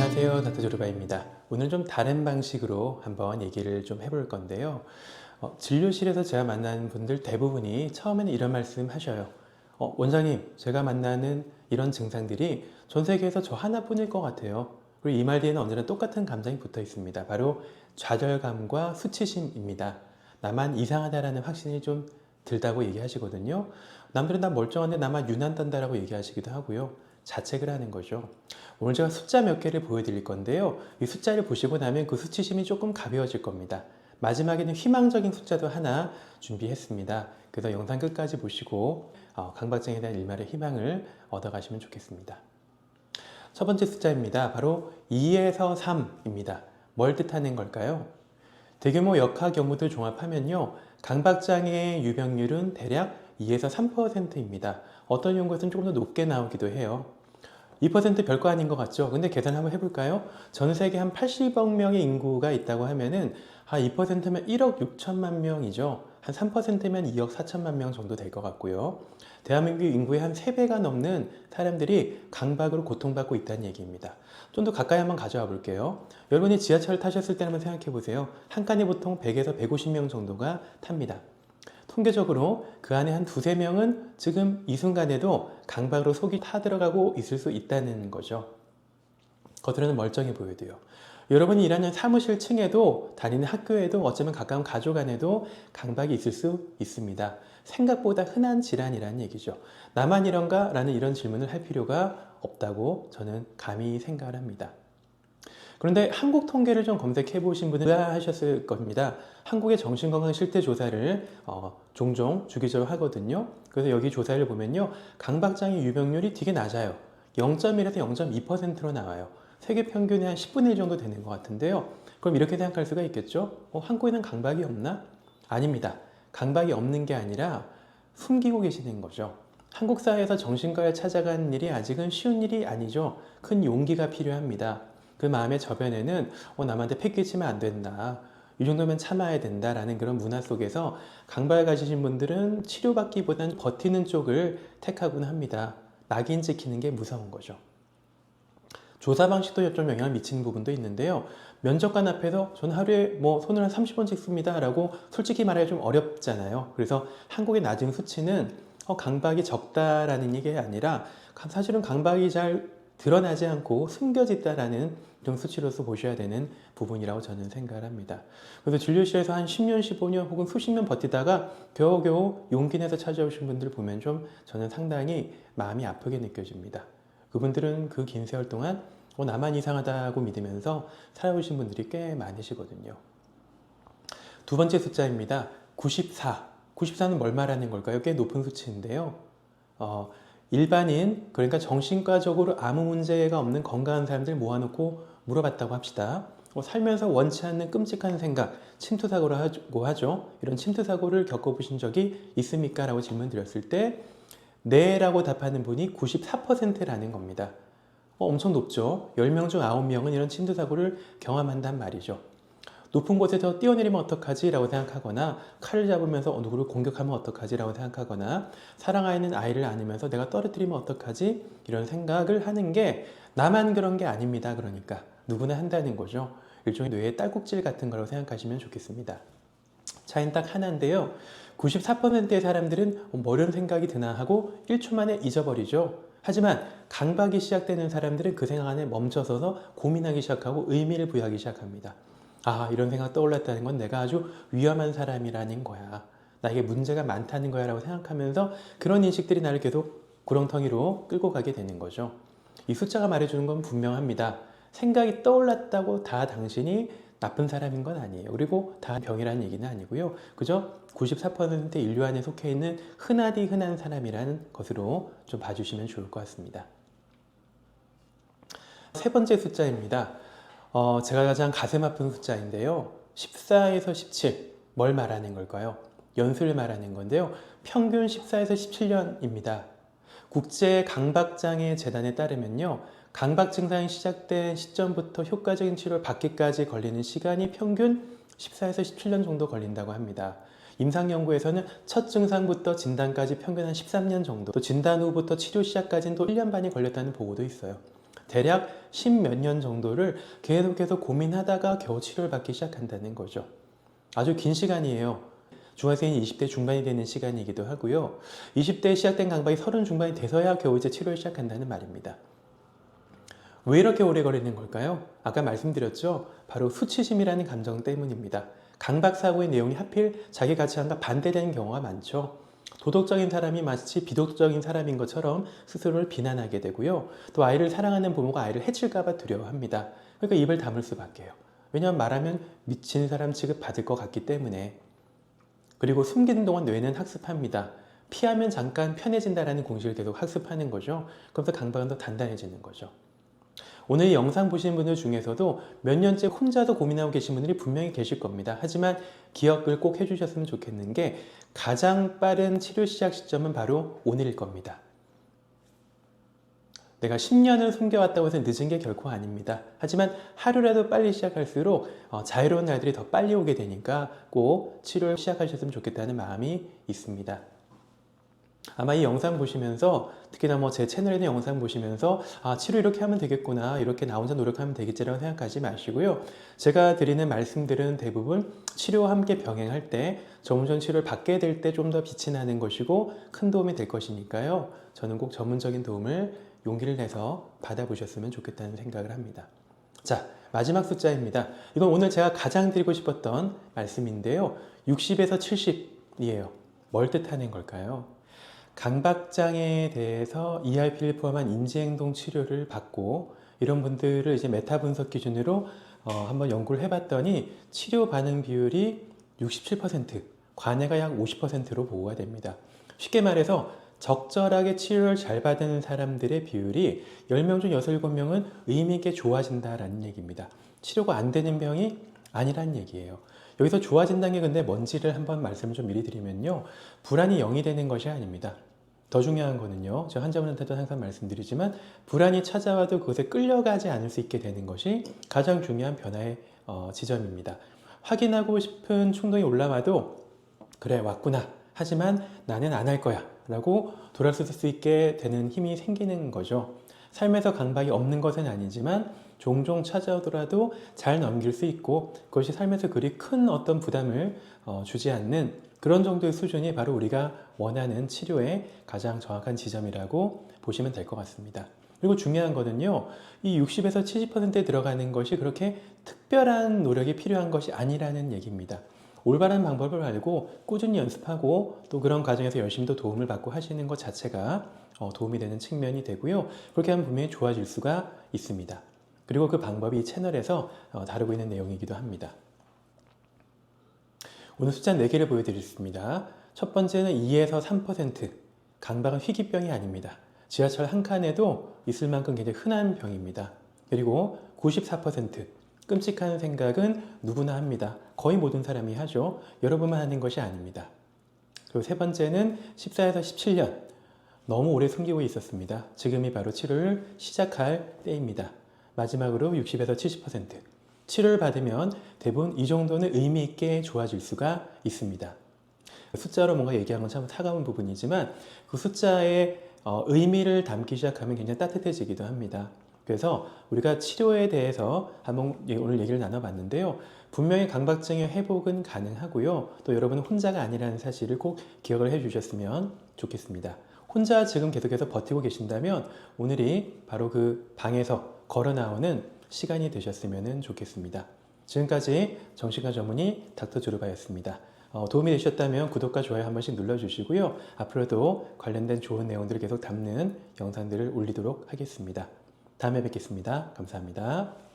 안녕하세요, 닥터조르바입니다. 오늘 좀 다른 방식으로 한번 얘기를 좀 해볼 건데요. 진료실에서 제가 만나는 분들 대부분이 처음에는 이런 말씀 하셔요. 원장님, 제가 만나는 이런 증상들이 전 세계에서 저 하나뿐일 것 같아요. 그리고 이 말 뒤에는 언제나 똑같은 감정이 붙어 있습니다. 바로 좌절감과 수치심입니다. 나만 이상하다라는 확신이 좀 들다고 얘기하시거든요. 남들은 다 멀쩡한데 나만 유난단다라고 얘기하시기도 하고요. 자책을 하는 거죠. 오늘 제가 숫자 몇 개를 보여드릴 건데요. 이 숫자를 보시고 나면 그 수치심이 조금 가벼워질 겁니다. 마지막에는 희망적인 숫자도 하나 준비했습니다. 그래서 영상 끝까지 보시고 강박증에 대한 일말의 희망을 얻어가시면 좋겠습니다. 첫 번째 숫자입니다. 바로 2에서 3입니다. 뭘 뜻하는 걸까요? 대규모 역학 연구들 종합하면요. 강박장애의 유병률은 대략 2에서 3%입니다. 어떤 연구에서는 조금 더 높게 나오기도 해요. 2% 별거 아닌 것 같죠? 근데 계산 한번 해볼까요? 전 세계 한 80억 명의 인구가 있다고 하면은 2%면 1억 6천만 명이죠. 한 3%면 2억 4천만 명 정도 될 것 같고요. 대한민국 인구의 한 3배가 넘는 사람들이 강박으로 고통받고 있다는 얘기입니다. 좀 더 가까이 한번 가져와 볼게요. 여러분이 지하철을 타셨을 때 한번 생각해 보세요. 한 칸에 보통 100에서 150명 정도가 탑니다. 통계적으로 그 안에 한 두세 명은 지금 이 순간에도 강박으로 속이 타들어가고 있을 수 있다는 거죠. 겉으로는 멀쩡해 보여도요. 여러분이 일하는 사무실 층에도 다니는 학교에도 어쩌면 가까운 가족 안에도 강박이 있을 수 있습니다. 생각보다 흔한 질환이라는 얘기죠. 나만 이런가? 라는 이런 질문을 할 필요가 없다고 저는 감히 생각을 합니다. 그런데 한국 통계를 좀 검색해 보신 분은 의아하셨을 겁니다. 한국의 정신건강 실태 조사를 종종 주기적으로 하거든요. 그래서 여기 조사를 보면요. 강박장애 유병률이 되게 낮아요. 0.1에서 0.2%로 나와요. 세계 평균의 한 10분의 1 정도 되는 것 같은데요. 그럼 이렇게 생각할 수가 있겠죠? 한국에는 강박이 없나? 아닙니다. 강박이 없는 게 아니라 숨기고 계시는 거죠. 한국 사회에서 정신과를 찾아가는 일이 아직은 쉬운 일이 아니죠. 큰 용기가 필요합니다. 그 마음의 저변에는 남한테 패기치면 안 된다. 이 정도면 참아야 된다라는 그런 문화 속에서 강박을 가지신 분들은 치료받기보다는 버티는 쪽을 택하곤 합니다. 낙인 찍히는 게 무서운 거죠. 조사 방식도 좀 영향을 미치는 부분도 있는데요. 면접관 앞에서 저는 하루에 손을 한 30번 찍습니다 라고 솔직히 말하기 좀 어렵잖아요. 그래서 한국의 낮은 수치는 강박이 적다라는 얘기가 아니라 사실은 강박이 잘 드러나지 않고 숨겨졌다라는 좀 수치로서 보셔야 되는 부분이라고 저는 생각을 합니다. 그래서 진료실에서 한 10년, 15년 혹은 수십 년 버티다가 겨우겨우 용기 내서 찾아오신 분들 보면 좀 저는 상당히 마음이 아프게 느껴집니다. 그분들은 그 긴 세월 동안 나만 이상하다고 믿으면서 살아오신 분들이 꽤 많으시거든요. 두 번째 숫자입니다. 94. 94는 뭘 말하는 걸까요? 꽤 높은 수치인데요. 일반인, 그러니까 정신과적으로 아무 문제가 없는 건강한 사람들 모아놓고 물어봤다고 합시다. 살면서 원치 않는 끔찍한 생각, 침투사고라고 하죠. 이런 침투사고를 겪어보신 적이 있습니까? 라고 질문 드렸을 때 네 라고 답하는 분이 94%라는 겁니다. 엄청 높죠. 10명 중 9명은 이런 침투사고를 경험한단 말이죠. 높은 곳에서 뛰어내리면 어떡하지? 라고 생각하거나 칼을 잡으면서 누구를 공격하면 어떡하지? 라고 생각하거나 사랑하는 아이를 안으면서 내가 떨어뜨리면 어떡하지? 이런 생각을 하는 게 나만 그런 게 아닙니다. 그러니까 누구나 한다는 거죠. 일종의 뇌의 딸꾹질 같은 거라고 생각하시면 좋겠습니다. 차이는 딱 하나인데요. 94%의 사람들은 뭐 이런 생각이 드나 하고 1초 만에 잊어버리죠. 하지만 강박이 시작되는 사람들은 그 생각 안에 멈춰서서 고민하기 시작하고 의미를 부여하기 시작합니다. 이런 생각 떠올랐다는 건 내가 아주 위험한 사람이라는 거야. 나에게 문제가 많다는 거야 라고 생각하면서 그런 인식들이 나를 계속 구렁텅이로 끌고 가게 되는 거죠. 이 숫자가 말해주는 건 분명합니다. 생각이 떠올랐다고 다 당신이 나쁜 사람인 건 아니에요. 그리고 다 병이라는 얘기는 아니고요. 그저 94%의 인류 안에 속해 있는 흔하디 흔한 사람이라는 것으로 좀 봐주시면 좋을 것 같습니다. 세 번째 숫자입니다. 제가 가장 가슴 아픈 숫자인데요. 14에서 17, 뭘 말하는 걸까요? 연수를 말하는 건데요. 평균 14에서 17년입니다. 국제 강박장애 재단에 따르면요. 강박 증상이 시작된 시점부터 효과적인 치료를 받기까지 걸리는 시간이 평균 14에서 17년 정도 걸린다고 합니다. 임상연구에서는 첫 증상부터 진단까지 평균 한 13년 정도, 또 진단 후부터 치료 시작까지는 또 1년 반이 걸렸다는 보고도 있어요. 대략 10몇 년 정도를 계속해서 고민하다가 겨우 치료를 받기 시작한다는 거죠. 아주 긴 시간이에요. 중학생이 20대 중반이 되는 시간이기도 하고요. 20대에 시작된 강박이 30 중반이 돼서야 겨우 이제 치료를 시작한다는 말입니다. 왜 이렇게 오래 걸리는 걸까요? 아까 말씀드렸죠? 바로 수치심이라는 감정 때문입니다. 강박 사고의 내용이 하필 자기 가치관과 반대되는 경우가 많죠. 도덕적인 사람이 마치 비도덕적인 사람인 것처럼 스스로를 비난하게 되고요. 또 아이를 사랑하는 부모가 아이를 해칠까 봐 두려워합니다. 그러니까 입을 다물 수밖에요. 왜냐하면 말하면 미친 사람 취급 받을 것 같기 때문에. 그리고 숨기는 동안 뇌는 학습합니다. 피하면 잠깐 편해진다라는 공식을 계속 학습하는 거죠. 그러면서 강박은 더 단단해지는 거죠. 오늘 이 영상 보신 분들 중에서도 몇 년째 혼자서 고민하고 계신 분들이 분명히 계실 겁니다. 하지만 기억을 꼭 해주셨으면 좋겠는 게 가장 빠른 치료 시작 시점은 바로 오늘일 겁니다. 내가 10년을 숨겨왔다고 해서 늦은 게 결코 아닙니다. 하지만 하루라도 빨리 시작할수록 자유로운 날들이 더 빨리 오게 되니까 꼭 치료를 시작하셨으면 좋겠다는 마음이 있습니다. 아마 이 영상 보시면서 특히나 제 채널에 있는 영상 보시면서 치료 이렇게 하면 되겠구나, 이렇게 나 혼자 노력하면 되겠지라고 생각하지 마시고요. 제가 드리는 말씀들은 대부분 치료와 함께 병행할 때 전문적인 치료를 받게 될 때 좀 더 빛이 나는 것이고 큰 도움이 될 것이니까요. 저는 꼭 전문적인 도움을 용기를 내서 받아보셨으면 좋겠다는 생각을 합니다. 자, 마지막 숫자입니다. 이건 오늘 제가 가장 드리고 싶었던 말씀인데요. 60에서 70이에요. 뭘 뜻하는 걸까요? 강박장애에 대해서 ERP를 포함한 인지행동 치료를 받고 이런 분들을 이제 메타 분석 기준으로 한번 연구를 해봤더니 치료 반응 비율이 67%, 관해가 약 50%로 보고가 됩니다. 쉽게 말해서 적절하게 치료를 잘 받은 사람들의 비율이 10명 중 6, 7명은 의미 있게 좋아진다라는 얘기입니다. 치료가 안 되는 병이 아니라는 얘기예요. 여기서 좋아진다는 게 근데 뭔지를 한번 말씀을 좀 미리 드리면요. 불안이 0이 되는 것이 아닙니다. 더 중요한 거는요. 저 환자분한테도 항상 말씀드리지만 불안이 찾아와도 그것에 끌려가지 않을 수 있게 되는 것이 가장 중요한 변화의 지점입니다. 확인하고 싶은 충동이 올라와도 그래 왔구나. 하지만 나는 안 할 거야. 라고 돌아설 수 있게 되는 힘이 생기는 거죠. 삶에서 강박이 없는 것은 아니지만 종종 찾아오더라도 잘 넘길 수 있고 그것이 삶에서 그리 큰 어떤 부담을 주지 않는 그런 정도의 수준이 바로 우리가 원하는 치료의 가장 정확한 지점이라고 보시면 될 것 같습니다. 그리고 중요한 거는요, 이 60에서 70%에 들어가는 것이 그렇게 특별한 노력이 필요한 것이 아니라는 얘기입니다. 올바른 방법을 알고 꾸준히 연습하고 또 그런 과정에서 열심히 또 도움을 받고 하시는 것 자체가 도움이 되는 측면이 되고요. 그렇게 하면 분명히 좋아질 수가 있습니다. 그리고 그 방법이 이 채널에서 다루고 있는 내용이기도 합니다. 오늘 숫자 4개를 보여드리겠습니다. 첫 번째는 2에서 3%. 강박은 희귀병이 아닙니다. 지하철 한 칸에도 있을 만큼 굉장히 흔한 병입니다. 그리고 94%. 끔찍한 생각은 누구나 합니다. 거의 모든 사람이 하죠. 여러분만 하는 것이 아닙니다. 그리고 세 번째는 14에서 17년. 너무 오래 숨기고 있었습니다. 지금이 바로 치료를 시작할 때입니다. 마지막으로 60에서 70%. 치료를 받으면 대부분 이 정도는 의미 있게 좋아질 수가 있습니다. 숫자로 뭔가 얘기하는 건 참 차가운 부분이지만 그 숫자의 의미를 담기 시작하면 굉장히 따뜻해지기도 합니다. 그래서 우리가 치료에 대해서 한번 오늘 얘기를 나눠봤는데요. 분명히 강박증의 회복은 가능하고요. 또 여러분은 혼자가 아니라는 사실을 꼭 기억을 해주셨으면 좋겠습니다. 혼자 지금 계속해서 버티고 계신다면 오늘이 바로 그 방에서 걸어 나오는 시간이 되셨으면 좋겠습니다. 지금까지 정신과 전문의 닥터 주루바였습니다. 도움이 되셨다면 구독과 좋아요 한 번씩 눌러주시고요. 앞으로도 관련된 좋은 내용들을 계속 담는 영상들을 올리도록 하겠습니다. 다음에 뵙겠습니다. 감사합니다.